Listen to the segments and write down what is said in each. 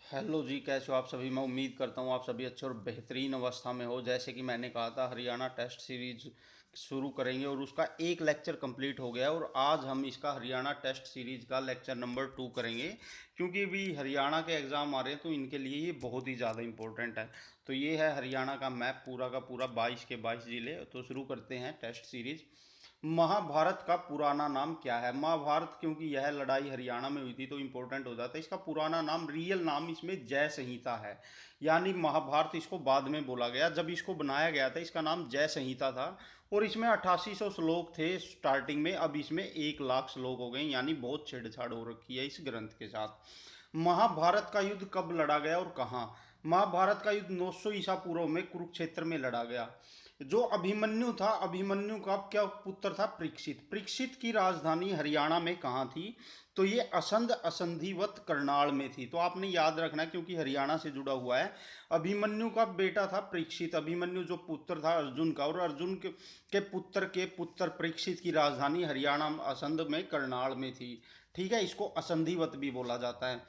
Hello जी, कैसे हो आप सभी। मैं उम्मीद करता हूँ आप सभी अच्छे और बेहतरीन अवस्था में हो। जैसे कि मैंने कहा था, हरियाणा टेस्ट सीरीज शुरू करेंगे और उसका एक लेक्चर कंप्लीट हो गया और आज हम इसका हरियाणा टेस्ट सीरीज का लेक्चर नंबर 2 करेंगे। क्योंकि अभी हरियाणा के एग्ज़ाम आ रहे हैं तो इनके लिए ये बहुत ही ज़्यादा इंपॉर्टेंट है। तो ये है हरियाणा का मैप पूरा का पूरा 22 के 22 जिले। तो शुरू करते हैं टेस्ट सीरीज। महाभारत का पुराना नाम क्या है। महाभारत, क्योंकि यह लड़ाई हरियाणा में हुई थी तो इम्पोर्टेंट हो जाता है। इसका पुराना नाम, रियल नाम इसमें जय संहिता है। यानी महाभारत इसको बाद में बोला गया। जब इसको बनाया गया था इसका नाम जय संहिता था और इसमें 8800 श्लोक थे स्टार्टिंग में। अब इसमें 1 लाख श्लोक हो गए, यानी बहुत छेड़छाड़ हो रखी है इस ग्रंथ के साथ। महाभारत का युद्ध कब लड़ा गया और कहाँ। महाभारत का युद्ध 900 ईसा पूर्व में कुरुक्षेत्र में लड़ा गया। जो अभिमन्यु था, अभिमन्यु का क्या पुत्र था, परीक्षित। परीक्षित की राजधानी हरियाणा में कहाँ थी, तो ये असंध असंधिवत करनाल में थी। तो आपने याद रखना है क्योंकि हरियाणा से जुड़ा हुआ है। अभिमन्यु का बेटा था परीक्षित। अभिमन्यु जो पुत्र था अर्जुन का, और अर्जुन के पुत्र परीक्षित की राजधानी हरियाणा असंध में करनाल में थी। ठीक है, इसको असंधिवत भी बोला जाता है।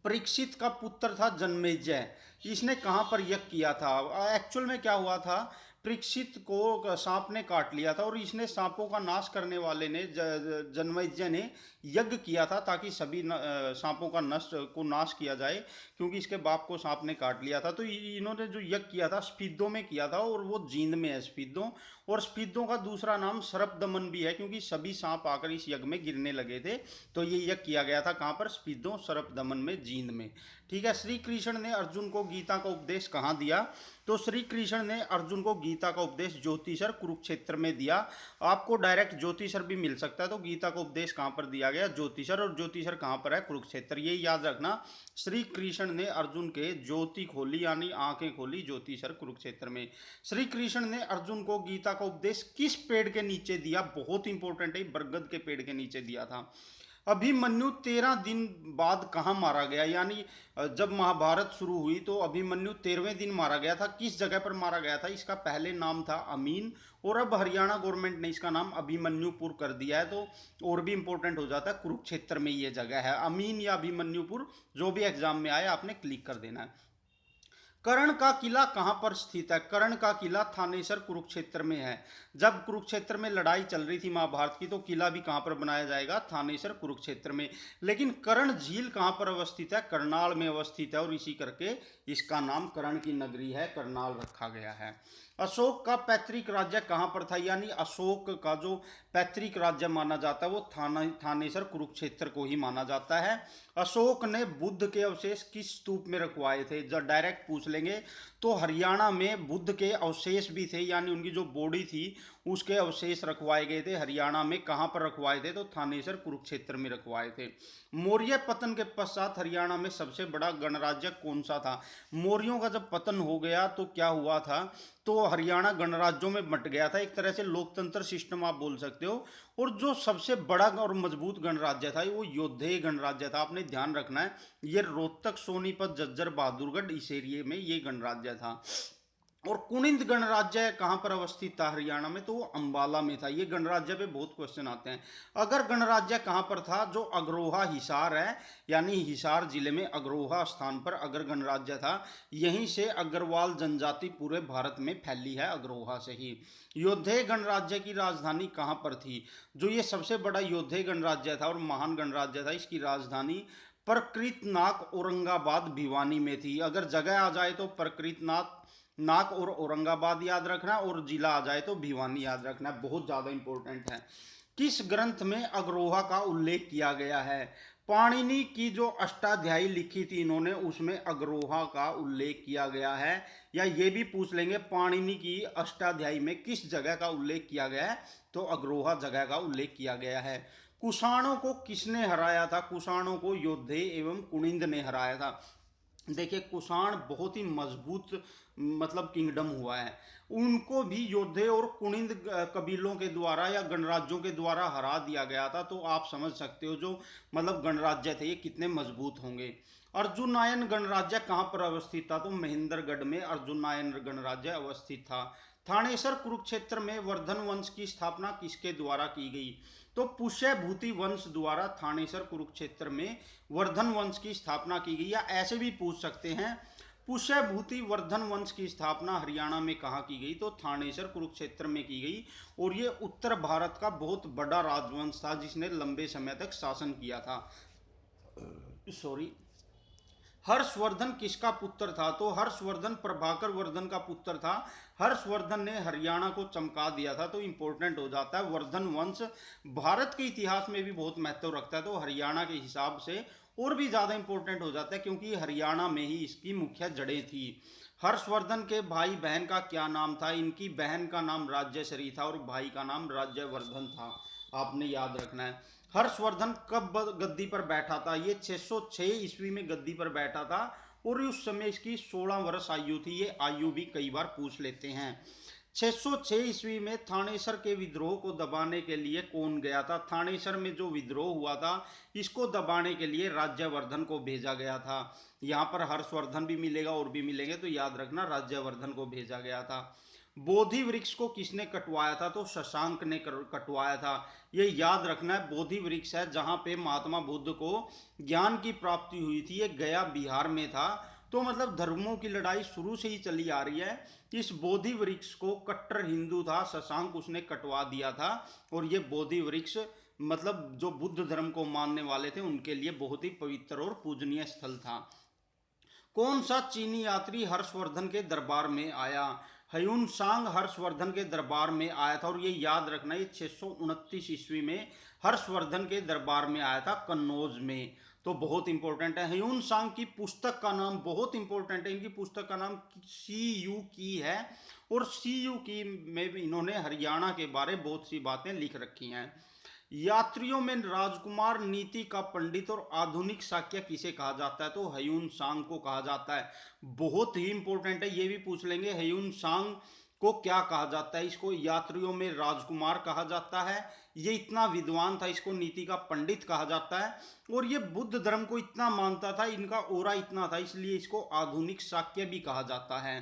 परीक्षित का पुत्र था जन्मेजय। इसने कहाँ पर यज्ञ किया था। एक्चुअल में क्या हुआ था, परीक्षित को सांप ने काट लिया था और इसने सांपों का नाश करने वाले ने जन्मेजय ने यज्ञ किया था ताकि सभी सांपों का नष्ट को नाश किया जाए, क्योंकि इसके बाप को सांप ने काट लिया था। तो इन्होंने जो यज्ञ किया था स्पीदों में किया था और वो जींद में है स्पीदों। और स्पीदों का दूसरा नाम सर्प दमन भी है, क्योंकि सभी सांप आकर इस यज्ञ में गिरने लगे थे। तो ये यज्ञ किया गया था कहाँ पर, स्पीदों सर्प दमन में, जींद में। ठीक है। श्री कृष्ण ने अर्जुन को गीता का उपदेश कहाँ दिया, तो श्री कृष्ण ने अर्जुन को गीता का उपदेश ज्योतिषर कुरुक्षेत्र में दिया। आपको डायरेक्ट ज्योतिषर भी मिल सकता है। तो गीता का उपदेश कहाँ पर दिया गया, ज्योतिषर। और ज्योतिषर कहाँ पर है, कुरुक्षेत्र। ये याद रखना। श्री कृष्ण ने अर्जुन के ज्योति खोली, यानी आंखें खोली, ज्योतिषर कुरुक्षेत्र में। श्री कृष्ण ने अर्जुन को गीता का उपदेश किस पेड़ के नीचे दिया, बहुत इंपॉर्टेंट है, बरगद के पेड़ के नीचे दिया था। अभिमन्यु 13 दिन बाद कहाँ मारा गया, यानी जब महाभारत शुरू हुई तो अभिमन्यु 13वें दिन मारा गया था। किस जगह पर मारा गया था, इसका पहले नाम था अमीन और अब हरियाणा गवर्नमेंट ने इसका नाम अभिमन्युपुर कर दिया है। तो और भी इंपॉर्टेंट हो जाता है, कुरुक्षेत्र में ये जगह है, अमीन या अभिमन्युपुर, जो भी एग्जाम में आए आपने क्लिक कर देना है। कर्ण का किला कहाँ पर स्थित है। कर्ण का किला थानेसर कुरुक्षेत्र में है। जब कुरुक्षेत्र में लड़ाई चल रही थी महाभारत की तो किला भी कहाँ पर बनाया जाएगा, थानेसर कुरुक्षेत्र में। लेकिन कर्ण झील कहाँ पर अवस्थित है, करनाल में अवस्थित है और इसी करके इसका नाम कर्ण की नगरी है, करनाल रखा गया है। अशोक का पैतृक राज्य कहाँ पर था, यानी अशोक का जो पैतृक राज्य माना जाता है वो थानेसर कुरुक्षेत्र को ही माना जाता है। अशोक ने बुद्ध के अवशेष किस स्तूप में रखवाए थे, जब डायरेक्ट पूछ लेंगे तो हरियाणा में बुद्ध के अवशेष भी थे, यानी उनकी जो बॉडी थी उसके अवशेष रखवाए गए थे। हरियाणा में कहाँ पर रखवाए थे, तो थानेसर कुरुक्षेत्र में रखवाए थे। मौर्य पतन के पश्चात हरियाणा में सबसे बड़ा गणराज्य कौन सा था। मौर्यों का जब पतन हो गया तो क्या हुआ था, तो हरियाणा गणराज्यों में बंट गया था। एक तरह से लोकतंत्र सिस्टम आप बोल सकते हो। और जो सबसे बड़ा और मजबूत गणराज्य था वो योद्धेय गणराज्य था। आपने ध्यान रखना है, ये रोहतक, सोनीपत, झज्जर, बहादुरगढ़ इस एरिए में ये गणराज्य था। और कुनिंद गणराज्य कहाँ पर अवस्थित था हरियाणा में, तो वो अंबाला में था। ये गणराज्य पे बहुत क्वेश्चन आते हैं। अगर गणराज्य कहाँ पर था, जो अग्रोहा हिसार है, यानी हिसार जिले में अग्रोहा स्थान पर अगर गणराज्य था। यहीं से अग्रवाल जनजाति पूरे भारत में फैली है, अग्रोहा से ही। योद्धेय गणराज्य की राजधानी कहाँ पर थी, जो ये सबसे बड़ा योद्धेय गणराज्य था और महान गणराज्य था, इसकी राजधानी प्रकृतनाक औरंगाबाद भिवानी में थी। अगर जगह आ जाए तो प्रकृतनाथ नाक और औरंगाबाद याद रखना, और जिला आ जाए तो भिवानी याद रखना, बहुत ज़्यादा इंपॉर्टेंट है। किस ग्रंथ में अग्रोहा का उल्लेख किया गया है। पाणिनि की जो अष्टाध्यायी लिखी थी इन्होंने, उसमें अग्रोहा का उल्लेख किया गया है। या ये भी पूछ लेंगे पाणिनि की अष्टाध्यायी में किस जगह का उल्लेख किया गया है, तो अग्रोहा जगह का उल्लेख किया गया है। कुषाणों को किसने हराया था, कुषाणों को योद्धेय एवं कुनिंद ने हराया था। देखिए, कुषाण बहुत ही मजबूत मतलब किंगडम हुआ है। उनको भी योद्धे और कुनिंद कबीलों के द्वारा या गणराज्यों के द्वारा हरा दिया गया था। तो आप समझ सकते हो जो मतलब गणराज्य थे ये कितने मजबूत होंगे। अर्जुनायन गणराज्य कहाँ पर अवस्थित था, तो महेंद्रगढ़ में अर्जुनायन गणराज्य अवस्थित था। थानेसर कुरुक्षेत्र में वर्धन वंश की स्थापना किसके द्वारा की गई, तो पुष्यभूति वंश द्वारा थानेसर कुरुक्षेत्र में वर्धन वंश की स्थापना की गई, या ऐसे भी पूछ सकते हैं पुष्यभूति वर्धन वंश की स्थापना हरियाणा में कहाँ की गई, तो थानेसर कुरुक्षेत्र में की गई। और ये उत्तर भारत का बहुत बड़ा राजवंश था जिसने लंबे समय तक शासन किया था। सॉरी, हर्षवर्धन किसका पुत्र था, तो हर्षवर्धन प्रभाकर वर्धन का पुत्र था। हर्षवर्धन ने हरियाणा को चमका दिया था, तो इंपॉर्टेंट हो जाता है। वर्धन वंश भारत के इतिहास में भी बहुत महत्व रखता है, तो हरियाणा के हिसाब से और भी ज़्यादा इंपॉर्टेंट हो जाता है क्योंकि हरियाणा में ही इसकी मुख्य जड़ें थी। हर्षवर्धन के भाई बहन का क्या नाम था, इनकी बहन का नाम राज्यश्री था और भाई का नाम राज्यवर्धन था, आपने याद रखना है। हर्षवर्धन कब गद्दी पर बैठा था, ये 606 ईस्वी में गद्दी पर बैठा था और उस समय इसकी 16 वर्ष आयु थी। ये आयु भी कई बार पूछ लेते हैं। 606 ईस्वी में थानेसर के विद्रोह को दबाने के लिए कौन गया था, थानेसर में जो विद्रोह हुआ था इसको दबाने के लिए राज्यवर्धन को भेजा गया था। यहाँ पर हर्षवर्धन भी मिलेगा और भी मिलेंगे, तो याद रखना राज्यवर्धन को भेजा गया था। बोधि वृक्ष को किसने कटवाया था, तो शशांक ने कटवाया था। ये याद रखना है, बोधि वृक्ष है जहाँ पे महात्मा बुद्ध को ज्ञान की प्राप्ति हुई थी, ये गया बिहार में था। तो मतलब धर्मों की लड़ाई शुरू से ही चली आ रही है। इस बोधि वृक्ष को कट्टर हिंदू था शशांक, उसने कटवा दिया था। और ये बोधि वृक्ष मतलब जो बुद्ध धर्म को मानने वाले थे उनके लिए बहुत ही पवित्र और पूजनीय स्थल था। कौन सा चीनी यात्री हर्षवर्धन के दरबार में आया, ह्यून सांग हर्षवर्धन के दरबार में आया था। और ये याद रखना, ये 629 ईस्वी में हर्षवर्धन के दरबार में आया था कन्नौज में, तो बहुत इंपॉर्टेंट है। ह्यून सांग की पुस्तक का नाम बहुत इंपॉर्टेंट है, इनकी पुस्तक का नाम सी यू की है और सी यू की में भी इन्होंने हरियाणा के बारे बहुत सी बातें लिख रखी हैं। यात्रियों में राजकुमार, नीति का पंडित और आधुनिक शाक्य किसे कहा जाता है, तो ह्यून सांग को कहा जाता है। बहुत ही इंपॉर्टेंट है, ये भी पूछ लेंगे ह्यून सांग को क्या कहा जाता है। इसको यात्रियों में राजकुमार कहा जाता है, ये इतना विद्वान था, इसको नीति का पंडित कहा जाता है। और ये बुद्ध धर्म को इतना मानता था, इनका ओरा इतना था, इसलिए इसको आधुनिक शाक्य भी कहा जाता है।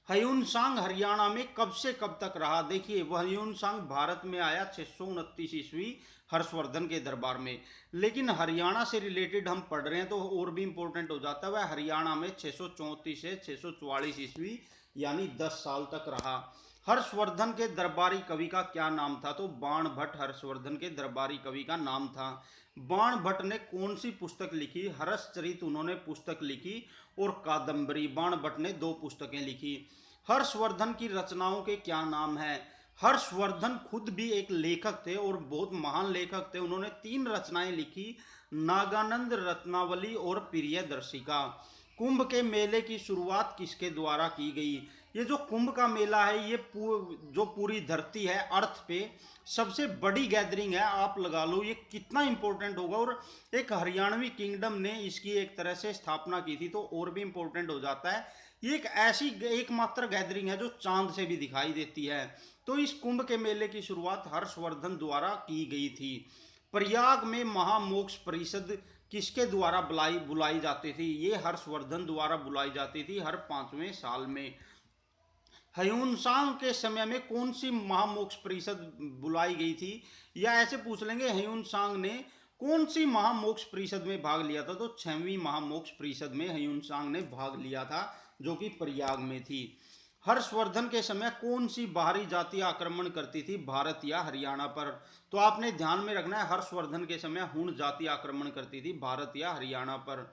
ह्यून सांग हरियाणा में कब से कब तक रहा, देखिए वह ह्यून सांग भारत में आया 629 ईस्वी हर्षवर्धन के दरबार में, लेकिन हरियाणा से रिलेटेड हम पढ़ रहे हैं तो और भी इंपॉर्टेंट हो जाता है। वह हरियाणा में 634 से 644 ईस्वी यानी 10 साल तक रहा। हर्षवर्धन के दरबारी कवि का क्या नाम था, तो बाण भट्ट हर्षवर्धन के दरबारी कवि का नाम था। बाण भट्ट ने कौन सी पुस्तक लिखी, हर्षचरित उन्होंने पुस्तक लिखी और कादम्बरी, बाण भट्ट ने 2 पुस्तकें लिखी। हर्षवर्धन की रचनाओं के क्या नाम है, हर्षवर्धन खुद भी एक लेखक थे और बहुत महान लेखक थे, उन्होंने 3 रचनाएं लिखी, नागानंद, रत्नावली और प्रियदर्शिका। कुंभ के मेले की शुरुआत किसके द्वारा की गई, ये जो कुंभ का मेला है ये जो पूरी धरती है अर्थ पे सबसे बड़ी गैदरिंग है, आप लगा लो ये कितना इंपॉर्टेंट होगा। और एक हरियाणवी किंगडम ने इसकी एक तरह से स्थापना की थी, तो और भी इंपॉर्टेंट हो जाता है। ये एक ऐसी एकमात्र गैदरिंग है जो चांद से भी दिखाई देती है। तो इस कुंभ के मेले की शुरुआत हर्षवर्धन द्वारा की गई थी। प्रयाग में महामोक्ष परिषद किसके द्वारा बुलाई जाती थी, ये हर्षवर्धन द्वारा बुलाई जाती थी हर 5वें साल में। ह्यून सांग के समय में कौन सी महामोक्ष परिषद बुलाई गई थी, या ऐसे पूछ लेंगे ह्यून सांग ने कौन सी महामोक्ष परिषद में भाग लिया था, तो 6वीं महामोक्ष परिषद में ह्यून सांग ने भाग लिया था जो कि प्रयाग में थी। हर्षवर्धन के समय कौन सी बाहरी जाति आक्रमण करती थी भारत या हरियाणा पर, तो आपने ध्यान में रखना है हर्षवर्धन के समय हुण जाति आक्रमण करती थी भारत या हरियाणा पर।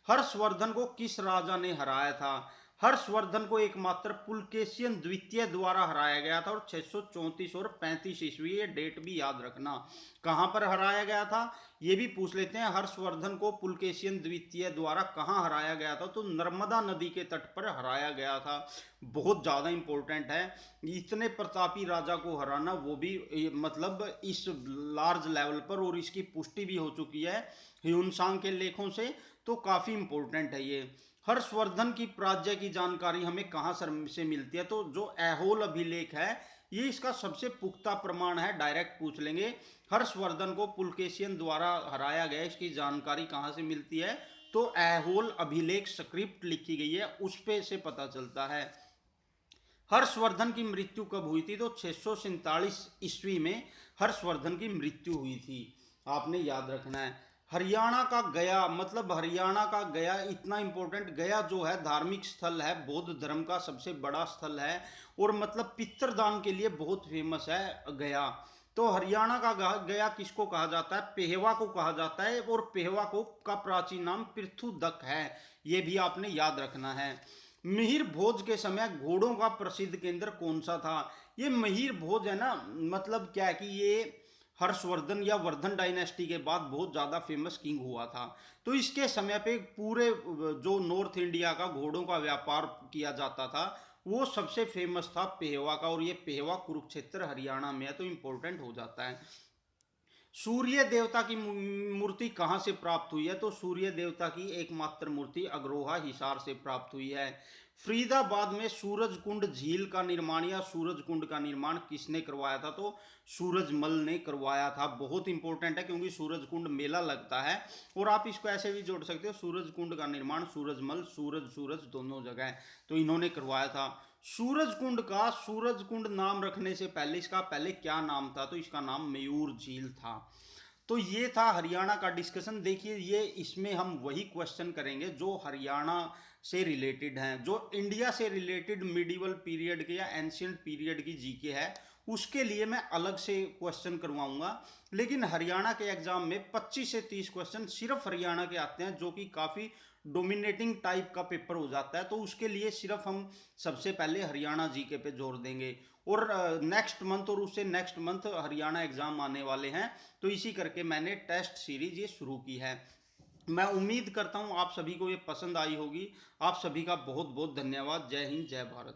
हर्षवर्धन को किस राजा ने हराया था, हर्षवर्धन को एकमात्र पुलकेशियन द्वितीय द्वारा हराया गया था और 634 और 35 ईस्वी, ये डेट भी याद रखना कहां पर हराया गया था, ये भी पूछ लेते हैं। हर्षवर्धन को पुलकेशियन द्वितीय द्वारा कहां हराया गया था, तो नर्मदा नदी के तट पर हराया गया था। बहुत ज़्यादा इंपॉर्टेंट है, इतने प्रतापी राजा को हराना, वो भी मतलब इस लार्ज लेवल पर, और इसकी पुष्टि भी हो चुकी है ह्यून सांग के लेखों से, तो काफ़ी इंपॉर्टेंट है ये। हर्षवर्धन की प्राज्ञ की जानकारी हमें कहाँ से मिलती है, तो जो ऐहोल अभिलेख है ये इसका सबसे पुख्ता प्रमाण है, डायरेक्ट पूछ लेंगे। हर्षवर्धन को पुलकेशियन द्वारा हराया गया, इसकी जानकारी कहाँ से मिलती है, तो ऐहोल अभिलेख स्क्रिप्ट लिखी गई है उस पे से पता चलता है। हर्षवर्धन की मृत्यु कब हुई थी? तो 647 ईस्वी में हर्षवर्धन की मृत्यु हुई थी, आपने याद रखना है। हरियाणा का गया, मतलब हरियाणा का गया इतना इंपॉर्टेंट, गया जो है धार्मिक स्थल है, बौद्ध धर्म का सबसे बड़ा स्थल है, और मतलब पितृदान के लिए बहुत फेमस है गया। तो हरियाणा का गया किसको कहा जाता है? पेहवा को कहा जाता है, और पेहवा को का प्राचीन नाम पृथुदक है, ये भी आपने याद रखना है। मिहिर भोज के समय घोड़ों का प्रसिद्ध केंद्र कौन सा था? ये मिहिर भोज है ना, मतलब क्या है कि ये हर्षवर्धन या वर्धन डायनेस्टी के बाद बहुत ज़्यादा फेमस किंग हुआ था। तो इसके समय पे पूरे जो नॉर्थ इंडिया का घोड़ों का व्यापार किया जाता था, वो सबसे फेमस था पेहवा का, और ये पेहवा कुरुक्षेत्र हरियाणा में है, तो इंपॉर्टेंट हो जाता है। सूर्य देवता की मूर्ति कहाँ से प्राप्त हुई है? तो सूर्य देवता की एकमात्र मूर्ति अग्रोहा हिसार से प्राप्त हुई है। फरीदाबाद में सूरज कुंड झील का निर्माण या सूरज कुंड का निर्माण किसने करवाया था? तो सूरजमल ने करवाया था। बहुत इंपॉर्टेंट है क्योंकि सूरज कुंड मेला लगता है, और आप इसको ऐसे भी जोड़ सकते हो, सूरज कुंड का निर्माण सूरजमल, सूरज सूरज दोनों जगह है, तो इन्होंने करवाया था। सूरज कुंड का सूरज कुंड नाम रखने से पहले इसका पहले क्या नाम था? तो इसका नाम मयूर झील था। तो ये था हरियाणा का डिस्कशन। देखिए, ये इसमें हम वही क्वेश्चन करेंगे जो हरियाणा से रिलेटेड हैं, जो इंडिया से रिलेटेड मिडिवल पीरियड के या एंशियंट पीरियड की जीके है, उसके लिए मैं अलग से क्वेश्चन करवाऊंगा। लेकिन हरियाणा के एग्जाम में 25 से 30 क्वेश्चन सिर्फ हरियाणा के आते हैं, जो कि काफ़ी डोमिनेटिंग टाइप का पेपर हो जाता है, तो उसके लिए सिर्फ हम सबसे पहले हरियाणा जीके पे जोर देंगे। और नेक्स्ट मंथ और उससे नेक्स्ट मंथ हरियाणा एग्जाम आने वाले हैं, तो इसी करके मैंने टेस्ट सीरीज ये शुरू की है। मैं उम्मीद करता हूँ आप सभी को ये पसंद आई होगी। आप सभी का बहुत बहुत धन्यवाद। जय हिंद, जय भारत।